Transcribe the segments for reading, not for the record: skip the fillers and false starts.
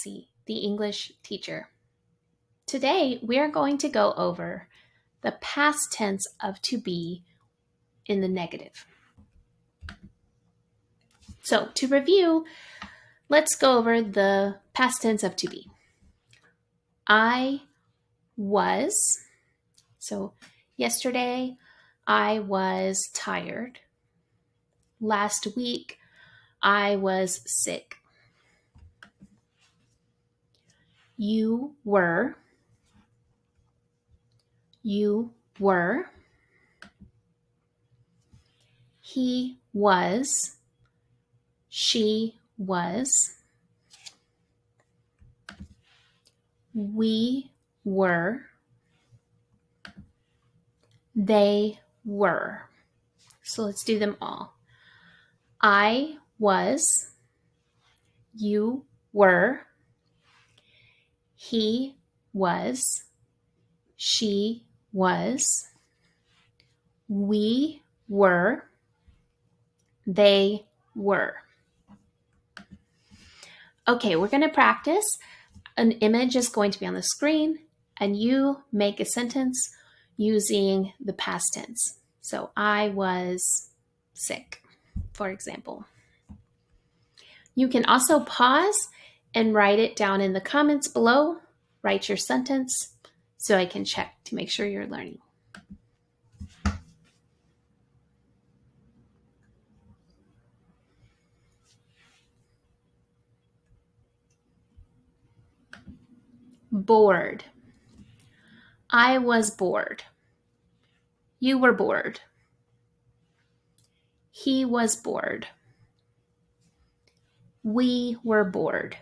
Cassie, the English teacher. Today, we are going to go over the past tense of to be in the negative. So, to review, let's go over the past tense of to be. I was, so yesterday I was tired. Last week I was sick. You were. You were. He was. She was. We were. They were. So let's do them all. I was. You were. He was. She was. We were. They were. Okay, we're going to practice. An image is going to be on the screen, and you make a sentence using the past tense. So, I was sick, for example. You can also pause and write it down in the comments below. Write your sentence so I can check to make sure you're learning. Bored. I was bored. You were bored. He was bored. We were bored.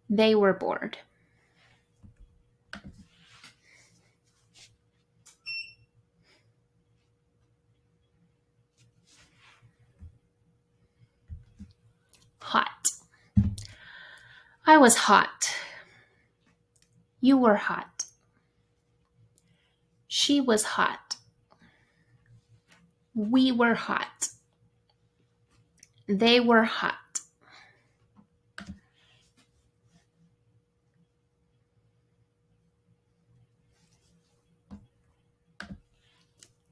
They were bored. Hot. I was hot. You were hot. She was hot. We were hot. They were hot.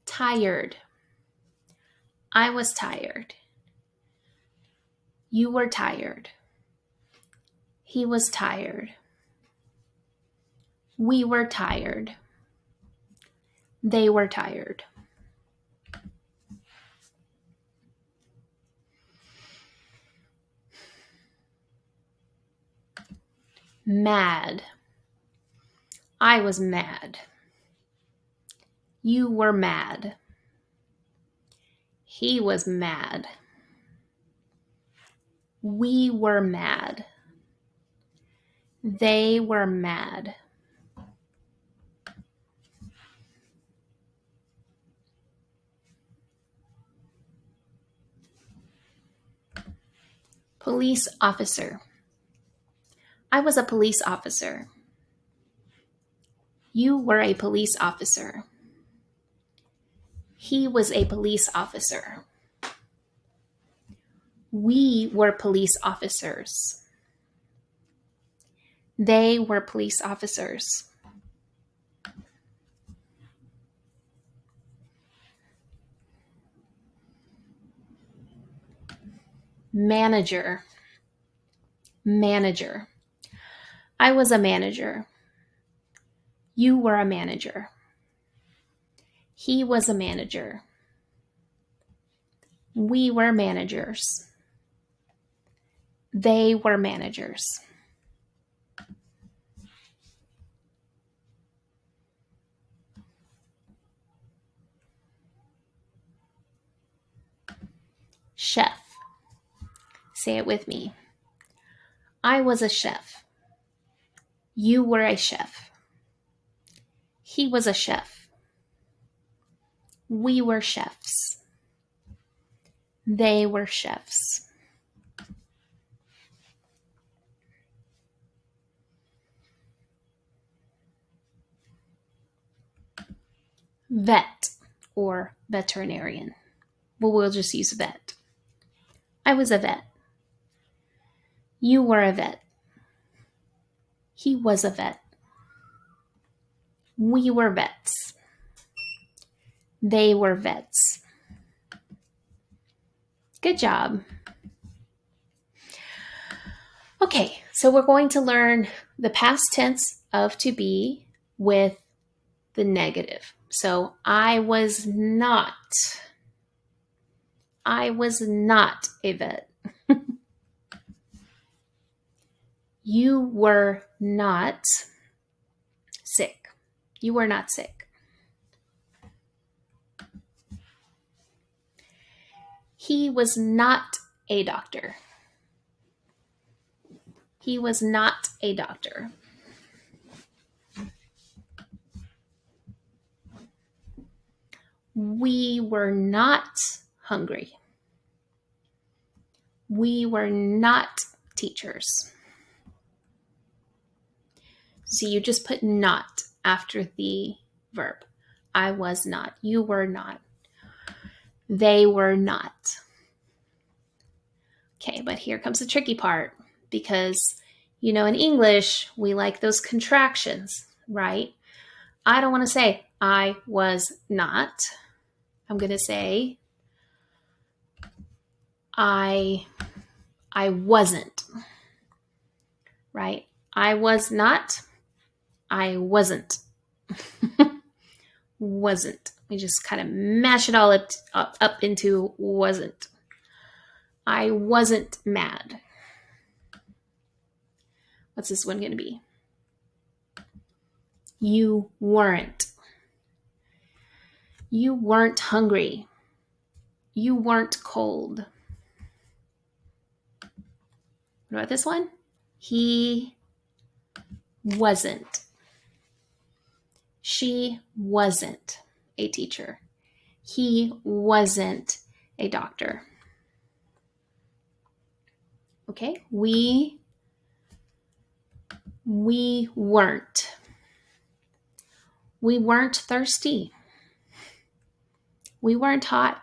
Tired. I was tired. You were tired. He was tired. We were tired. They were tired. Mad. I was mad. You were mad. He was mad. We were mad. They were mad. Police officer. I was a police officer. You were a police officer. He was a police officer. We were police officers. They were police officers. Manager. Manager. I was a manager. You were a manager. He was a manager. We were managers. They were managers. Chef. Say it with me. I was a chef. You were a chef. He was a chef. We were chefs. They were chefs. Vet or veterinarian. Well, we'll just use vet. I was a vet. You were a vet. He was a vet. We were vets. They were vets. Good job. Okay, so we're going to learn the past tense of to be with the negative. So I was not a vet. You were not sick. You were not sick. He was not a doctor. He was not a doctor. We were not hungry. We were not teachers. So you just put not after the verb. I was not. You were not. They were not. Okay, but here comes the tricky part because, you know, in English, we like those contractions, right? I don't want to say I was not. I'm going to say I wasn't, right? I was not. I wasn't. Wasn't. We just kind of mash it all up into wasn't. I wasn't mad. What's this one going to be? You weren't. You weren't hungry. You weren't cold. What about this one? He wasn't. She wasn't a teacher. He wasn't a doctor. Okay, we weren't. We weren't thirsty. We weren't hot.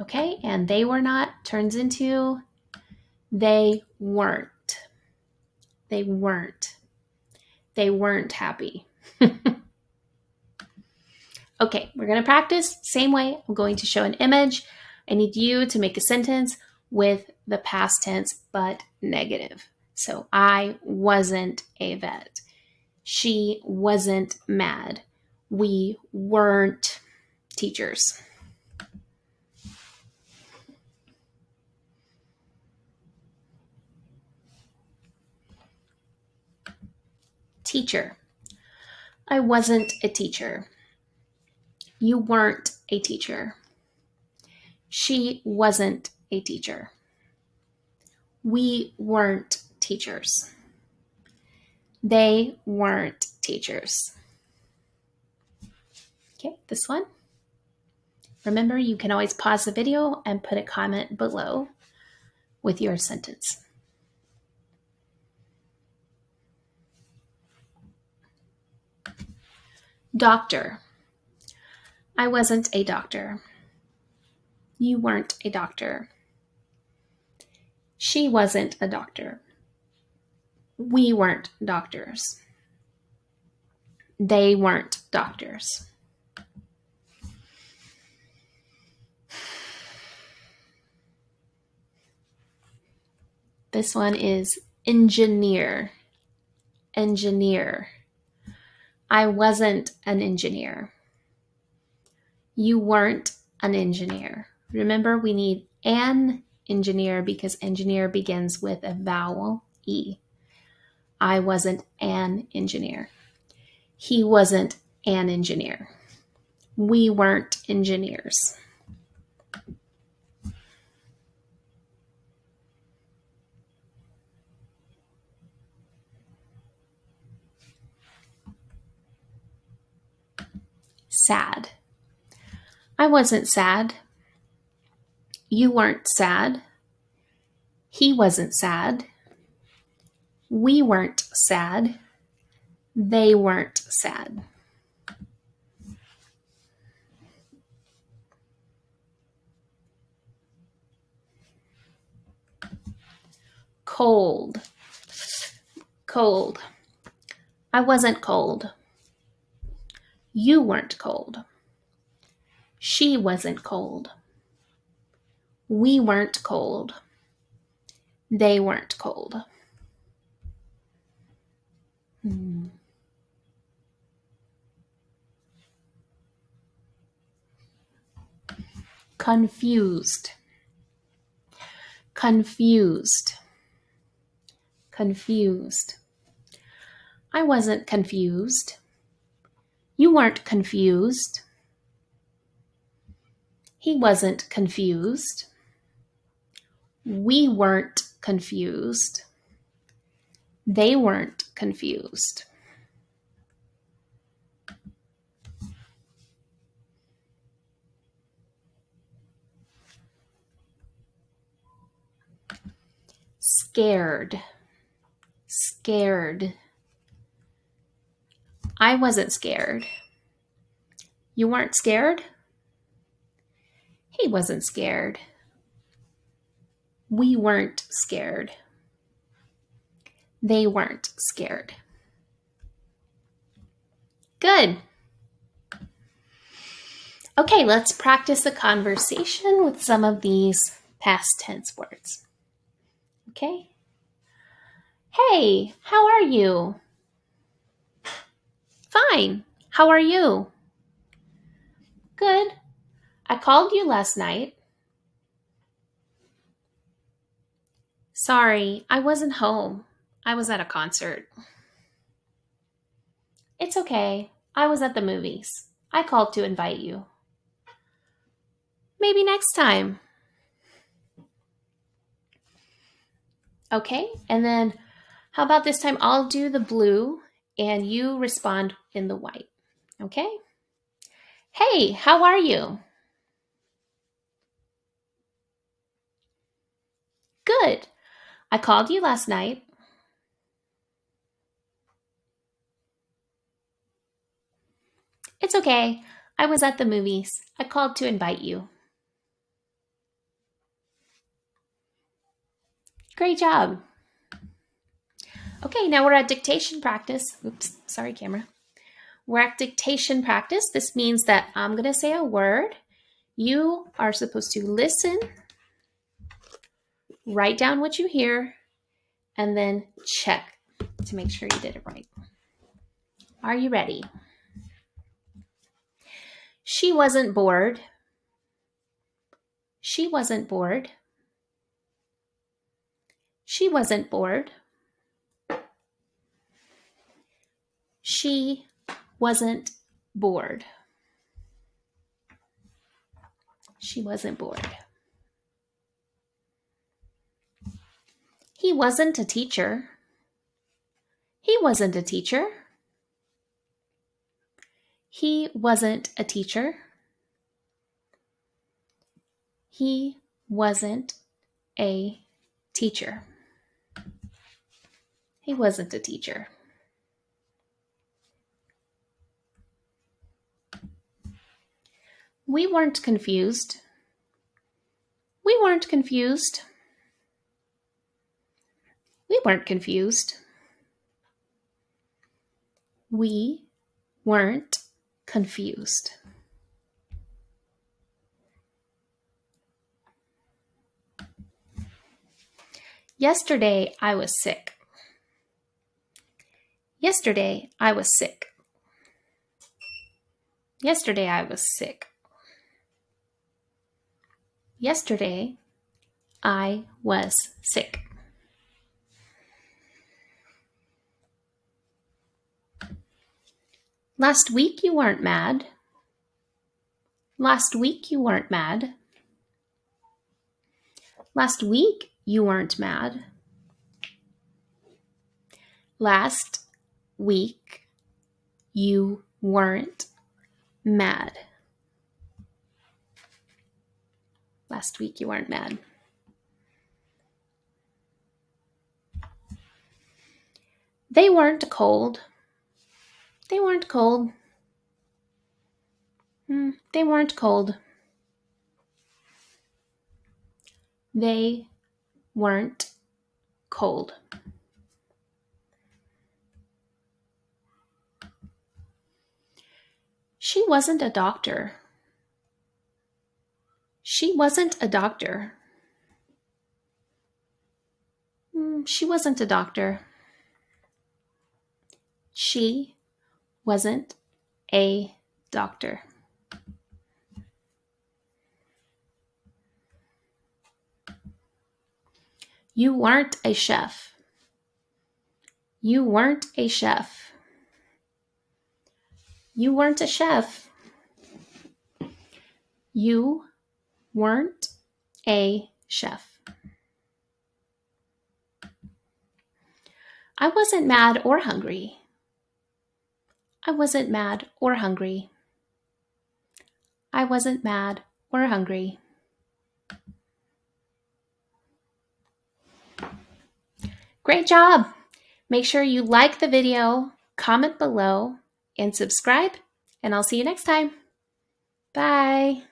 Okay, and they were not turns into they weren't. They weren't. They weren't happy. Okay, we're going to practice same way. I'm going to show an image. I need you to make a sentence with the past tense, but negative. So I wasn't a vet. She wasn't mad. We weren't teachers. Teacher. I wasn't a teacher. You weren't a teacher. She wasn't a teacher. We weren't teachers. They weren't teachers. Okay, this one. Remember, you can always pause the video and put a comment below with your sentence. Doctor. I wasn't a doctor. You weren't a doctor. She wasn't a doctor. We weren't doctors. They weren't doctors. This one is engineer. Engineer. I wasn't an engineer. You weren't an engineer. Remember, we need an engineer because engineer begins with a vowel, E. I wasn't an engineer. He wasn't an engineer. We weren't engineers. Sad. I wasn't sad. You weren't sad. He wasn't sad. We weren't sad. They weren't sad. Cold. cold. I wasn't cold. You weren't cold. She wasn't cold. We weren't cold. They weren't cold. Confused. Confused. Confused. I wasn't confused. You weren't confused. He wasn't confused. We weren't confused. They weren't confused. Scared. Scared. I wasn't scared. You weren't scared? He wasn't scared. We weren't scared. They weren't scared. Good. Okay, let's practice a conversation with some of these past tense words. Okay? Hey, how are you? Fine. How are you? Good. I called you last night. Sorry, I wasn't home. I was at a concert. It's okay. I was at the movies. I called to invite you. Maybe next time. Okay, and then how about this time I'll do the blue and you respond in the white. Okay? Hey, how are you? Good. I called you last night. It's okay. I was at the movies. I called to invite you. Great job. Okay, now we're at dictation practice. Oops, sorry, camera. We're at dictation practice. This means that I'm going to say a word. You are supposed to listen, write down what you hear, and then check to make sure you did it right. Are you ready? She wasn't bored. She wasn't bored. She wasn't bored. She wasn't bored. She wasn't bored. He wasn't a teacher. He wasn't a teacher. He wasn't a teacher. He wasn't a teacher. He wasn't a teacher. We weren't confused. We weren't confused. We weren't confused. We weren't confused. Yesterday, I was sick. Yesterday, I was sick. Yesterday, I was sick. Yesterday, I was sick. Last week, you weren't mad. Last week, you weren't mad. Last week, you weren't mad. Last week, you weren't mad. Last week, you weren't mad. They weren't cold. They weren't cold. They weren't cold. They weren't cold. She wasn't a doctor. She wasn't a doctor. She wasn't a doctor. She wasn't a doctor. You weren't a chef. You weren't a chef. You weren't a chef. You weren't a chef. I wasn't mad or hungry. I wasn't mad or hungry. I wasn't mad or hungry. Great job! Make sure you like the video, comment below, and subscribe, and I'll see you next time. Bye!